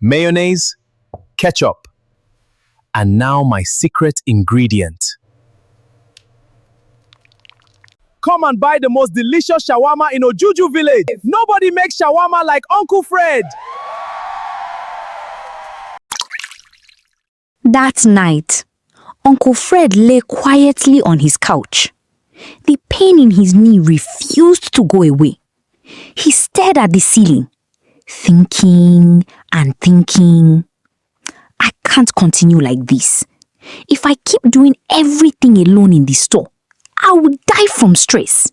mayonnaise, ketchup, and now my secret ingredient. Come and buy the most delicious shawarma in Ojuju village. Nobody makes shawarma like Uncle Fred. That night, Uncle Fred lay quietly on his couch. The pain in his knee refused to go away. He stared at the ceiling, thinking and thinking. I can't continue like this. If I keep doing everything alone in the store, I will die from stress.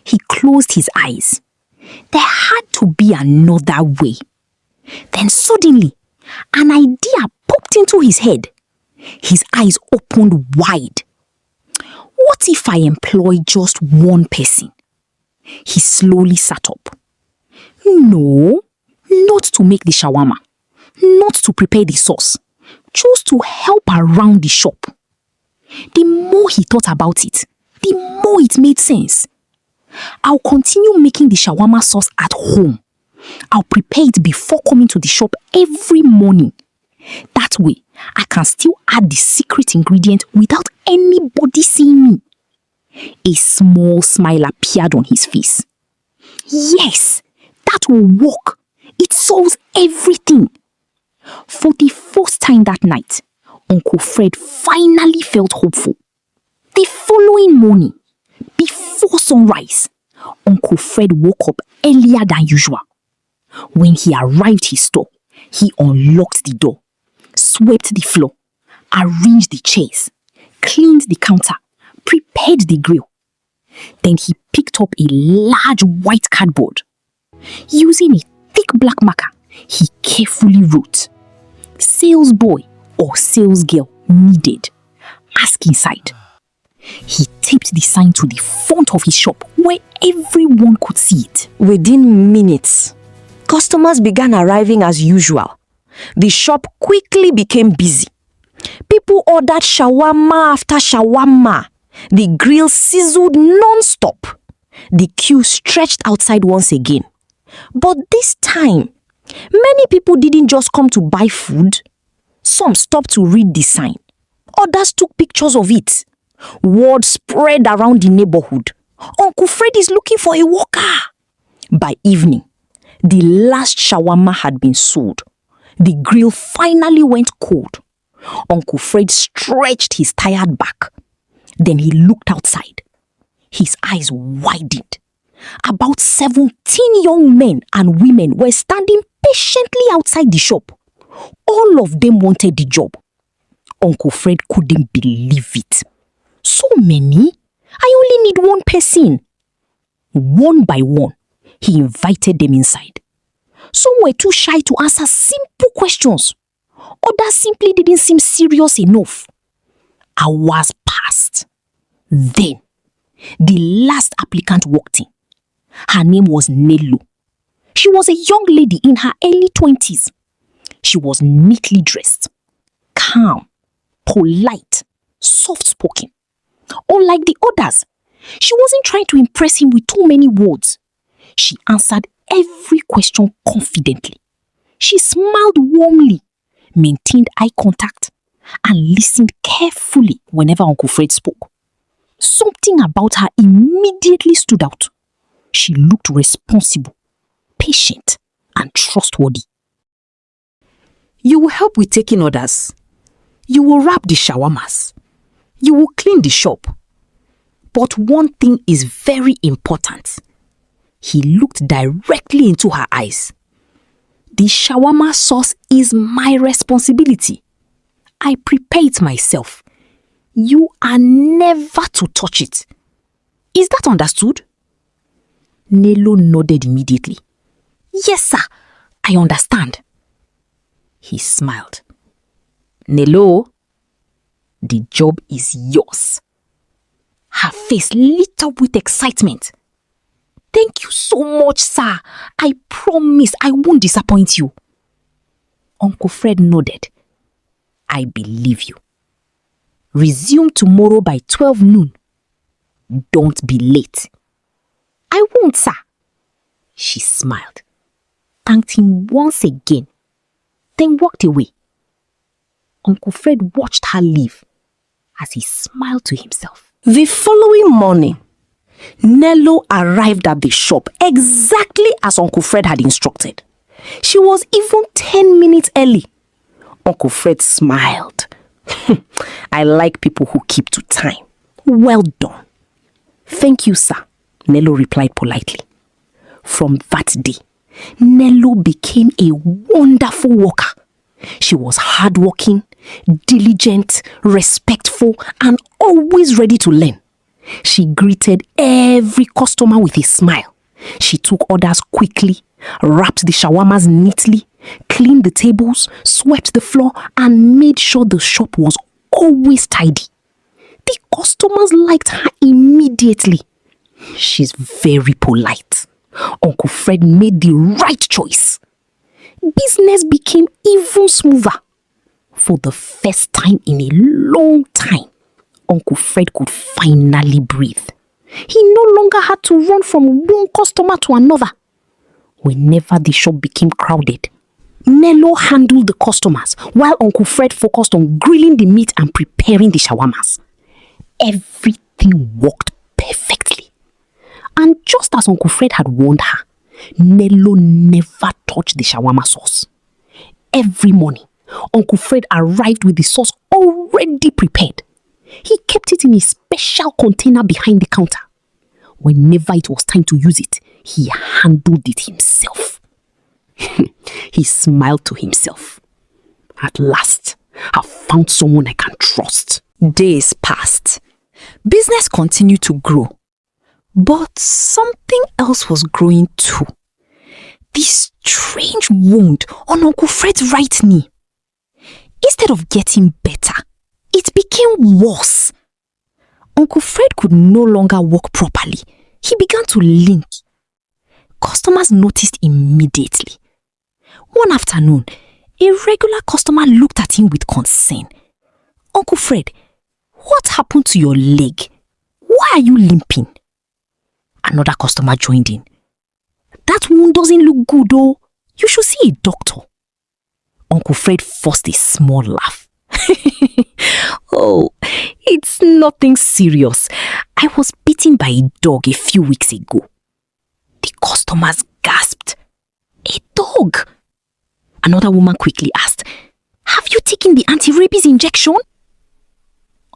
He closed his eyes. There had to be another way. Then suddenly, an idea popped into his head. His eyes opened wide. What if I employ just one person? He slowly sat up. No, not to make the shawarma, not to prepare the sauce, just to help around the shop. The more he thought about it, the more it made sense. I'll continue making the shawarma sauce at home. I'll prepare it before coming to the shop every morning. That way, I can still add the secret ingredient without anybody seeing me. A small smile appeared on his face. Yes, that will work. It solves everything. For the first time that night, Uncle Fred finally felt hopeful. The following morning, before sunrise, Uncle Fred woke up earlier than usual. When he arrived his store, he unlocked the door, swept the floor, arranged the chairs, cleaned the counter, prepared the grill. Then he picked up a large white cardboard. Using a thick black marker, he carefully wrote, "Sales boy or sales girl needed. Ask inside." He taped the sign to the front of his shop where everyone could see it. Within minutes, customers began arriving as usual. The shop quickly became busy. People ordered shawarma after shawarma. The grill sizzled non-stop. The queue stretched outside once again. But this time, many people didn't just come to buy food. Some stopped to read the sign. Others took pictures of it. Word spread around the neighborhood. Uncle Fred is looking for a worker. By evening, the last shawarma had been sold. The grill finally went cold. Uncle Fred stretched his tired back. Then he looked outside. His eyes widened. About 17 young men and women were standing patiently outside the shop. All of them wanted the job. Uncle Fred couldn't believe it. So many? I only need one person. One by one, he invited them inside. Some were too shy to answer simple questions. Others simply didn't seem serious enough. Hours passed. Then, the last applicant walked in. Her name was Nello. She was a young lady in her early 20s. She was neatly dressed, calm, polite, soft-spoken. Unlike the others, she wasn't trying to impress him with too many words. She answered every question confidently. She smiled warmly, maintained eye contact, and listened carefully whenever Uncle Fred spoke. Something about her immediately stood out. She looked responsible, patient, and trustworthy. You will help with taking orders. You will wrap the shawarmas. You will clean the shop. But one thing is very important. He looked directly into her eyes. The shawarma sauce is my responsibility. I prepare it myself. You are never to touch it. Is that understood? Nello nodded immediately. Yes, sir. I understand. He smiled. Nello, the job is yours. Her face lit up with excitement. Thank you so much, sir. I promise I won't disappoint you. Uncle Fred nodded. I believe you. Resume tomorrow by 12 noon. Don't be late. I won't, sir. She smiled, thanked him once again, then walked away. Uncle Fred watched her leave as he smiled to himself. The following morning, Nello arrived at the shop exactly as Uncle Fred had instructed. She was even 10 minutes early. Uncle Fred smiled. I like people who keep to time. Well done. Thank you, sir, Nello replied politely. From that day, Nello became a wonderful worker. She was hardworking, diligent, respectful, and always ready to learn. She greeted every customer with a smile. She took orders quickly, wrapped the shawarmas neatly, cleaned the tables, swept the floor, and made sure the shop was always tidy. The customers liked her immediately. She's very polite. Uncle Fred made the right choice. Business became even smoother. For the first time in a long time, Uncle Fred could finally breathe. He no longer had to run from one customer to another. Whenever the shop became crowded, Nello handled the customers while Uncle Fred focused on grilling the meat and preparing the shawarmas. Everything worked perfectly. And just as Uncle Fred had warned her, Nello never touched the shawarma sauce. Every morning, Uncle Fred arrived with the sauce already prepared. He kept it in a special container behind the counter. Whenever it was time to use it, he handled it himself. He smiled to himself. At last, I've found someone I can trust. Days passed. Business continued to grow. But something else was growing too. This strange wound on Uncle Fred's right knee. Instead of getting better, it became worse. Uncle Fred could no longer walk properly. He began to limp. Customers noticed immediately. One afternoon, a regular customer looked at him with concern. "Uncle Fred, what happened to your leg? Why are you limping?" Another customer joined in. "That wound doesn't look good, though. You should see a doctor." Uncle Fred forced a small laugh. "Oh, it's nothing serious. I was bitten by a dog a few weeks ago." The customers gasped. "A dog?" Another woman quickly asked, "Have you taken the anti-rabies injection?"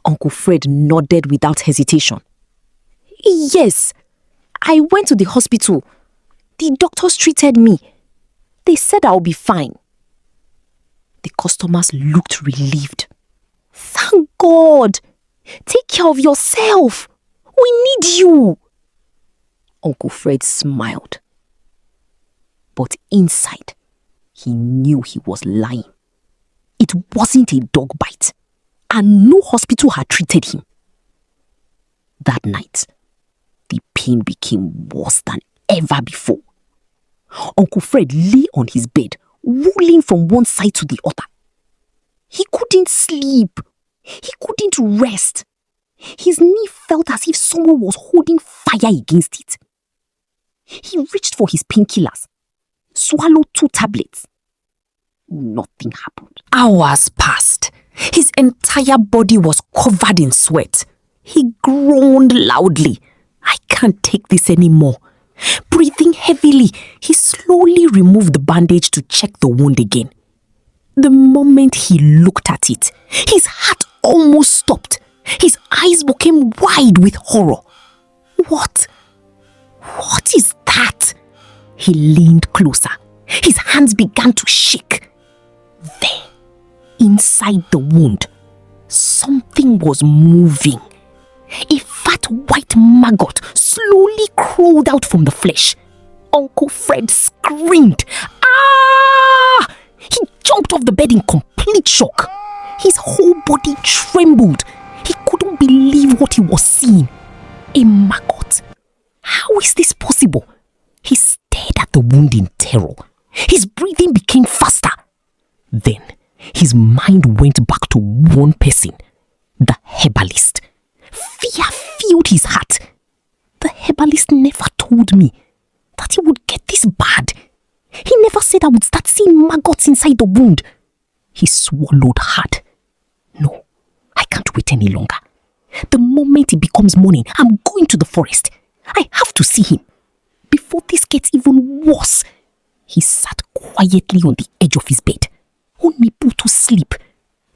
Uncle Fred nodded without hesitation. "Yes, I went to the hospital. The doctors treated me. They said I'll be fine." The customers looked relieved. "Thank God! Take care of yourself. We need you." Uncle Fred smiled. But inside, he knew he was lying. It wasn't a dog bite, and no hospital had treated him. That night, the pain became worse than ever before. Uncle Fred lay on his bed, rolling from one side to the other. He couldn't sleep. He couldn't rest. His knee felt as if someone was holding fire against it. He reached for his painkillers, swallowed 2 tablets. Nothing happened. Hours passed. His entire body was covered in sweat. He groaned loudly. "I can't take this anymore." Breathing heavily, he slowly removed the bandage to check the wound again. The moment he looked at it, his heart almost stopped. His eyes became wide with horror. What is that?" He leaned closer. His hands began to shake. There, inside the wound, something was moving. A fat white maggot slowly crawled out from the flesh. Uncle Fred screamed. "Ah!" He jumped off the bed in complete shock. His whole body trembled. He couldn't believe what he was seeing. A maggot. How is this possible? He stared at the wound in terror. His breathing became faster. Then, his mind went back to one person, the herbalist. Fear filled his heart. The herbalist never told me that he would get this bad. He never said I would start seeing maggots inside the wound. He swallowed hard. No, I can't wait any longer. The moment it becomes morning, I'm going to the forest. I have to see him. Before this gets even worse. He sat quietly on the edge of his bed, unable to sleep,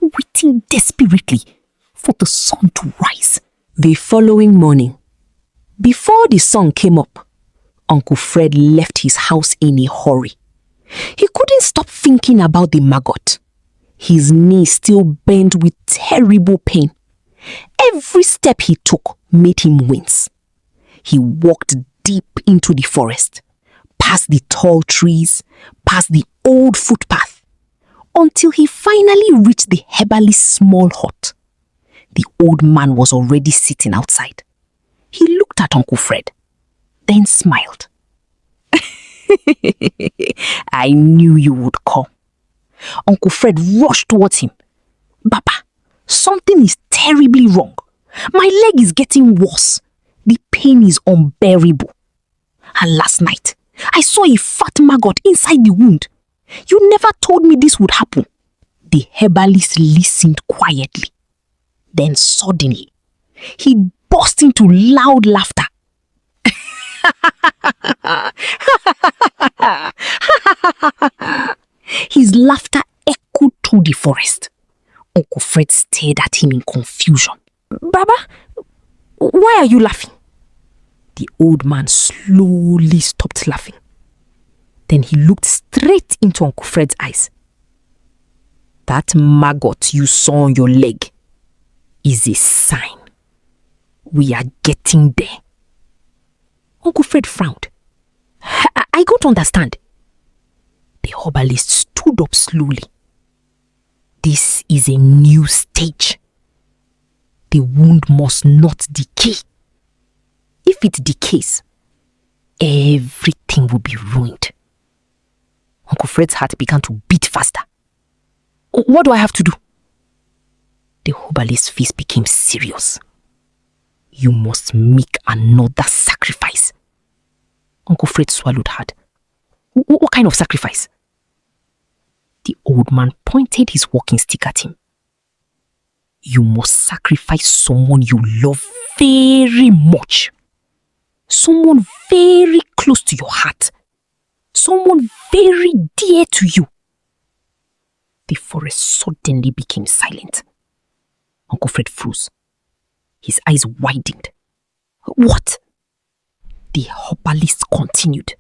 waiting desperately for the sun to rise. The following morning, before the sun came up, Uncle Fred left his house in a hurry. He couldn't stop thinking about the maggot. His knee still bent with terrible pain. Every step he took made him wince. He walked deep into the forest, past the tall trees, past the old footpath, until he finally reached the herbalist's small hut. The old man was already sitting outside. He looked at Uncle Fred, then smiled. I knew you would come. Uncle Fred rushed towards him. Baba, something is terribly wrong. My leg is getting worse. The pain is unbearable. And last night, I saw a fat maggot inside the wound. You never told me this would happen. The herbalist listened quietly. Then suddenly, he burst into loud laughter. His laughter echoed through the forest. Uncle Fred stared at him in confusion. Baba, why are you laughing? The old man slowly stopped laughing. Then he looked straight into Uncle Fred's eyes. That maggot you saw on your leg is a sign. We are getting there. Uncle Fred frowned. I don't understand. The herbalist stood up slowly. This is a new stage. The wound must not decay. If it decays, everything will be ruined. Uncle Fred's heart began to beat faster. What do I have to do? The herbalist's face became serious. You must make another sacrifice. Uncle Fred swallowed hard. What kind of sacrifice? The old man pointed his walking stick at him. You must sacrifice someone you love very much. Someone very close to your heart. Someone very dear to you. The forest suddenly became silent. Uncle Fred froze. His eyes widened. What? The herbalist continued.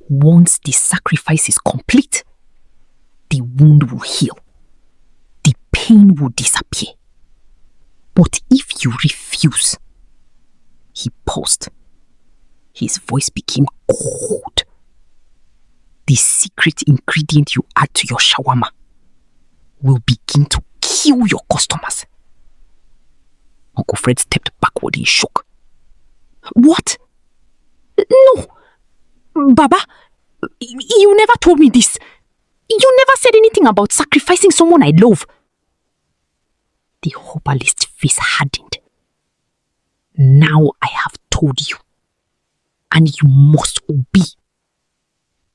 Once the sacrifice is complete, the wound will heal. The pain will disappear. But if you refuse... He paused. His voice became cold. The secret ingredient you add to your shawarma will begin to kill your customers. Uncle Fred stepped backward in shock. What? No! Baba, you never told me this. You never said anything about sacrificing someone I love. The herbalist's face hardened. Now I have told you, and you must obey.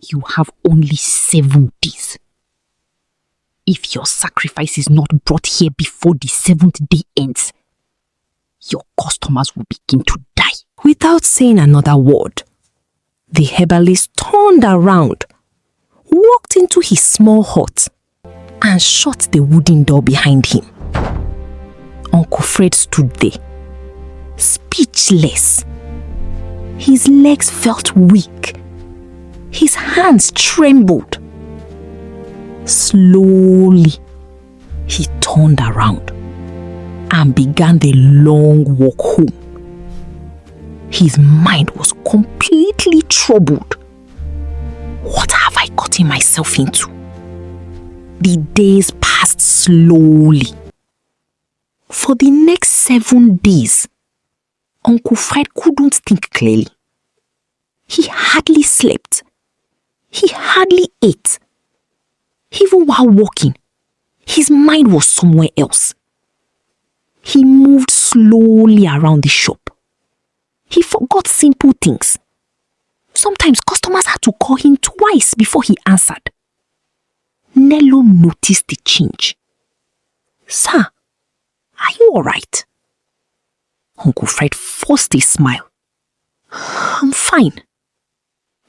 You have only 7 days. If your sacrifice is not brought here before the 7th day ends, your customers will begin to die. Without saying another word, the herbalist turned around, walked into his small hut, and shut the wooden door behind him. Uncle Fred stood there, speechless. His legs felt weak. His hands trembled. Slowly, he turned around and began the long walk home. His mind was completely troubled. What have I gotten myself into? The days passed slowly. For the next 7 days, Uncle Fred couldn't think clearly. He hardly slept. He hardly ate. Even while walking, his mind was somewhere else. He moved slowly around the shop. He forgot simple things. Sometimes customers had to call him twice before he answered. Nello noticed the change. "Sir, are you alright?" Uncle Fred forced a smile. "I'm fine.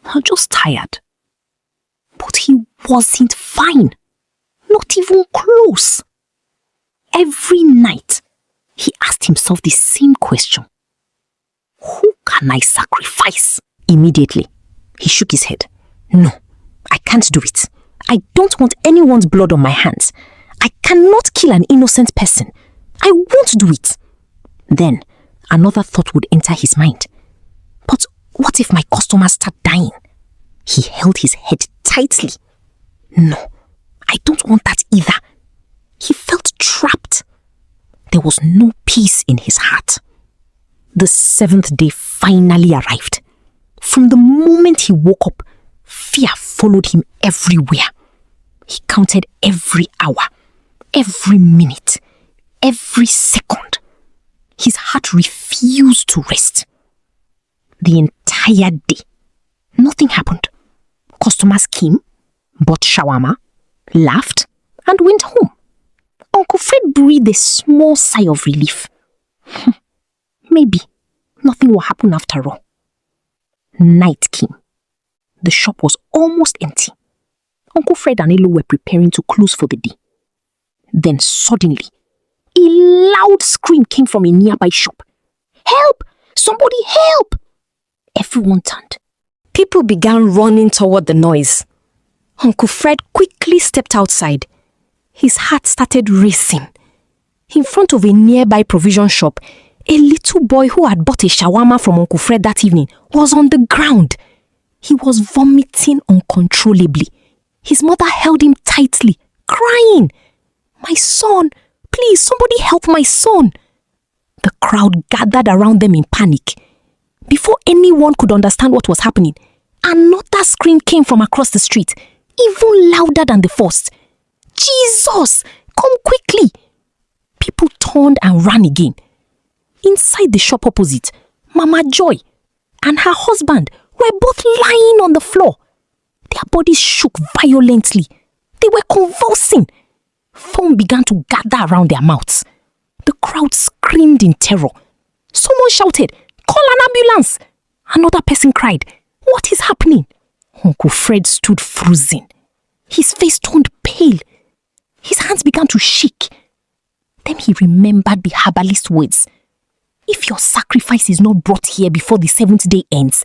I'm just tired." But he wasn't fine. Not even close. Every night, he asked himself the same question. Who can I sacrifice? Immediately, he shook his head. "No, I can't do it. I don't want anyone's blood on my hands. I cannot kill an innocent person. I won't do it." Then, another thought would enter his mind. But what if my customers start dying? He held his head tightly. No, I don't want that either. He felt trapped. There was no peace in his heart. The 7th day finally arrived. From the moment he woke up, fear followed him everywhere. He counted every hour, every minute, every second. His heart refused to rest. The entire day, nothing happened. Customers came, bought shawarma, laughed, and went home. Uncle Fred breathed a small sigh of relief. Maybe nothing will happen after all. Night came. The shop was almost empty. Uncle Fred and Elo were preparing to close for the day. Then suddenly, a loud scream came from a nearby shop. "Help! Somebody help!" Everyone turned. People began running toward the noise. Uncle Fred quickly stepped outside. His heart started racing. In front of a nearby provision shop, a little boy who had bought a shawarma from Uncle Fred that evening was on the ground. He was vomiting uncontrollably. His mother held him tightly, crying, "My son, please, somebody help my son." The crowd gathered around them in panic. Before anyone could understand what was happening, another scream came from across the street, even louder than the first. "Jesus, come quickly!" People turned and ran again. Inside the shop opposite, Mama Joy and her husband were both lying on the floor. Their bodies shook violently. They were convulsing. Foam began to gather around their mouths. The crowd screamed in terror. Someone shouted, "Call an ambulance!" Another person cried, "What is happening?" Uncle Fred stood frozen. His face turned pale. His hands began to shake. Then he remembered the herbalist's words. If your sacrifice is not brought here before the 7th day ends,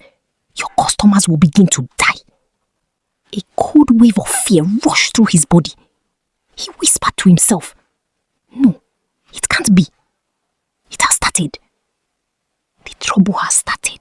your customers will begin to die. A cold wave of fear rushed through his body. He whispered to himself, "No, it can't be. It has started. The trouble has started."